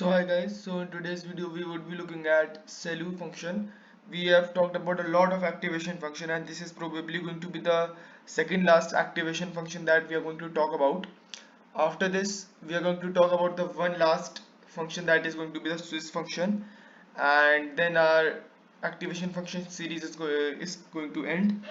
So hi guys, so in today's video we would be looking at SELU function. We have talked about a lot of activation function and this is probably going to be the second last activation function that we are going to talk about. After this we are going to talk about the one last function that is going to be the Swiss function, and then our activation function series is going to end.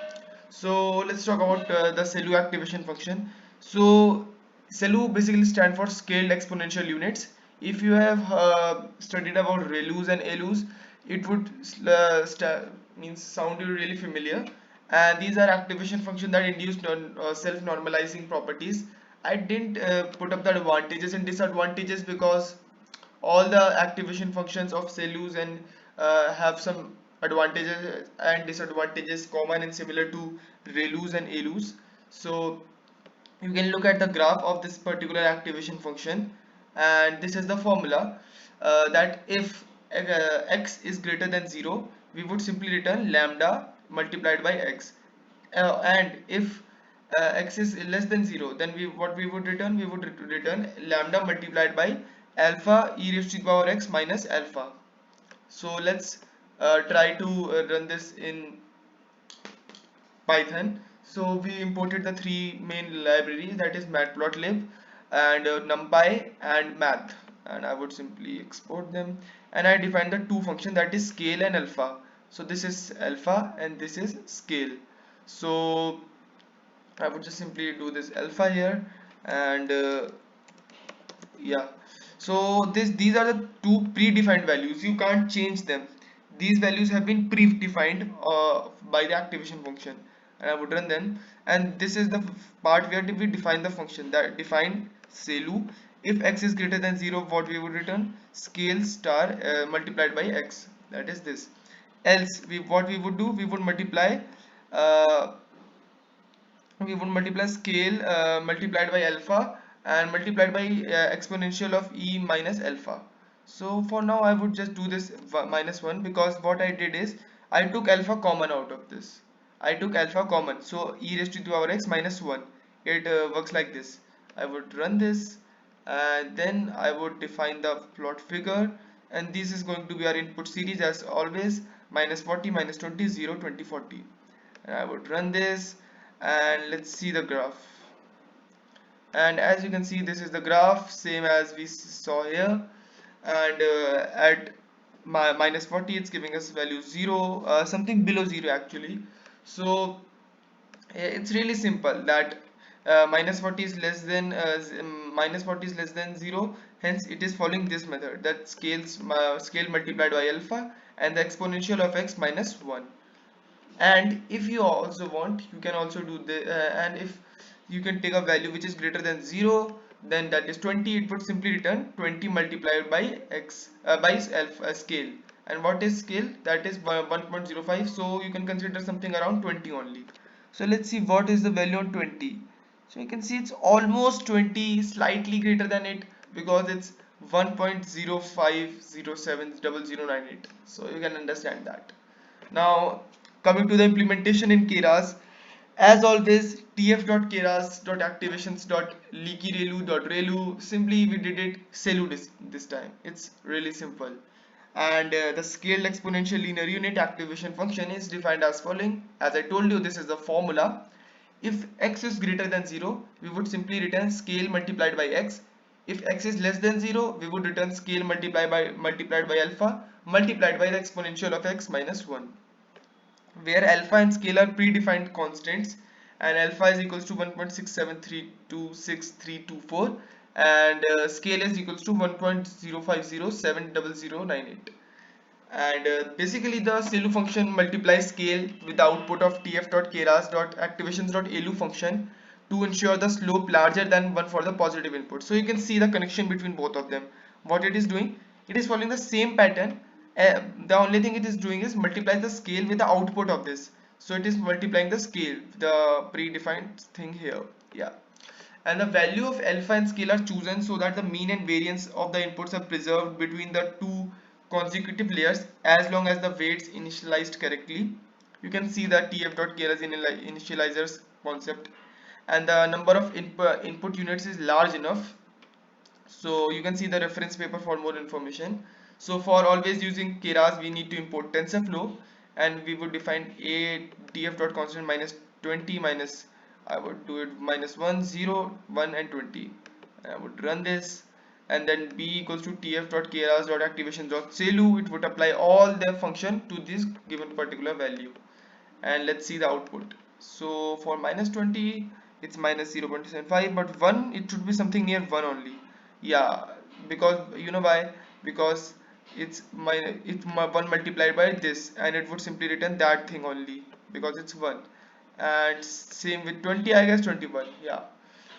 So let's talk about the SELU activation function. So SELU basically stand for scaled exponential units. If you have studied about ReLUs and ALUs, it would means sound you really familiar. And these are activation functions that induce self-normalizing properties. I didn't put up the advantages and disadvantages because all the activation functions of cellus and have some advantages and disadvantages common and similar to ReLUs and ALUs. So you can look at the graph of this particular activation function, and this is the formula that if x is greater than 0, we would simply return lambda multiplied by x, and if x is less than 0, then we would return, we would return lambda multiplied by alpha e raised to the power x minus alpha. So let's try to run this in Python. So we imported the three main libraries, that is matplotlib and numpy and math, and I would simply export them, and I defined the two functions, that is scale and alpha. So this is alpha and this is scale. So I would just simply do this alpha here, and yeah. So these are the two predefined values, you can't change them. These values have been predefined by the activation function, and I would run them. And this is the part where we define the function that define SELU. If x is greater than 0, what we would return scale star multiplied by x, that is this. Else what we would do, uh, we would multiply scale multiplied by alpha and multiplied by exponential of e minus alpha. So for now I would just do this minus 1, because what I did is I took alpha common out of this. I took alpha common, so e raised to the power x minus 1. It works like this. I would run this, and then I would define the plot figure, and this is going to be our input series as always: minus 40, minus 20, 0, 20, 40. And I would run this, and let's see the graph. And as you can see, this is the graph same as we saw here, and at minus 40 it's giving us value 0, something below 0 actually. So it's really simple that minus 40 is less than minus 40 is less than 0, hence it is following this method, that scale multiplied by alpha and the exponential of x minus 1. And if you also want, you can also do the and if you can take a value which is greater than 0, then that is 20, it would simply return 20 multiplied by x by alpha scale. And what is scale? That is 1.05, so you can consider something around 20 only. So let's see what is the value on 20. So you can see it's almost 20, slightly greater than it, because it's 1.05070098. So you can understand that. Now, coming to the implementation in Keras, as always, tf.keras.activations.leakyrelu.relu. Simply, we did it SELU this time. It's really simple. And the scaled exponential linear unit activation function is defined as following. As I told you, this is the formula. If x is greater than 0, we would simply return scale multiplied by x. If x is less than 0, we would return scale multiplied by alpha multiplied by the exponential of x minus 1, where alpha and scale are predefined constants, and alpha is equals to 1.67326324, and scale is equals to 1.05070098. And basically the SELU function multiplies scale with the output of tf.keras.activations.elu function to ensure the slope larger than 1 for the positive input. So you can see the connection between both of them. What it is doing, it is following the same pattern. The only thing it is doing is multiply the scale with the output of this. So it is multiplying the scale, the predefined thing here. Yeah. And the value of alpha and scale are chosen so that the mean and variance of the inputs are preserved between the two consecutive layers as long as the weights initialized correctly. You can see that tf.care as initializers concept, and the number of input units is large enough So you can see the reference paper for more information. So for always using Keras, we need to import TensorFlow, and we would define a df.constant minus 20 minus, I would do it minus 1 0 1 and 20. I would run this, and then b equals to tf.keras.activation.selu. It would apply all the function to this given particular value, and let's see the output. So for minus 20 it's minus 0.75, but 1 it should be something near 1 only. Yeah, because you know why? Because it's 1 multiplied by this, and it would simply return that thing only because it's 1. And same with 20, I guess 21. Yeah.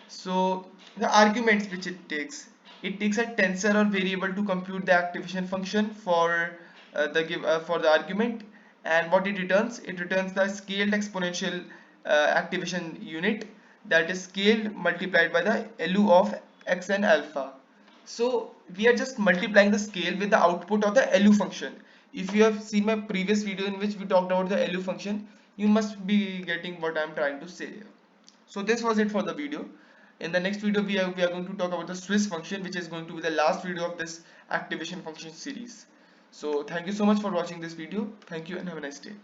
So the arguments which it takes a tensor or variable to compute the activation function for for the argument, and what it returns the scaled exponential activation unit, that is scaled multiplied by the LU of x and alpha. So we are just multiplying the scale with the output of the LU function. If you have seen my previous video in which we talked about the LU function, you must be getting what I am trying to say. So this was it for the video. In the next video, we are going to talk about the Swiss function, which is going to be the last video of this activation function series. So thank you so much for watching this video. Thank you and have a nice day.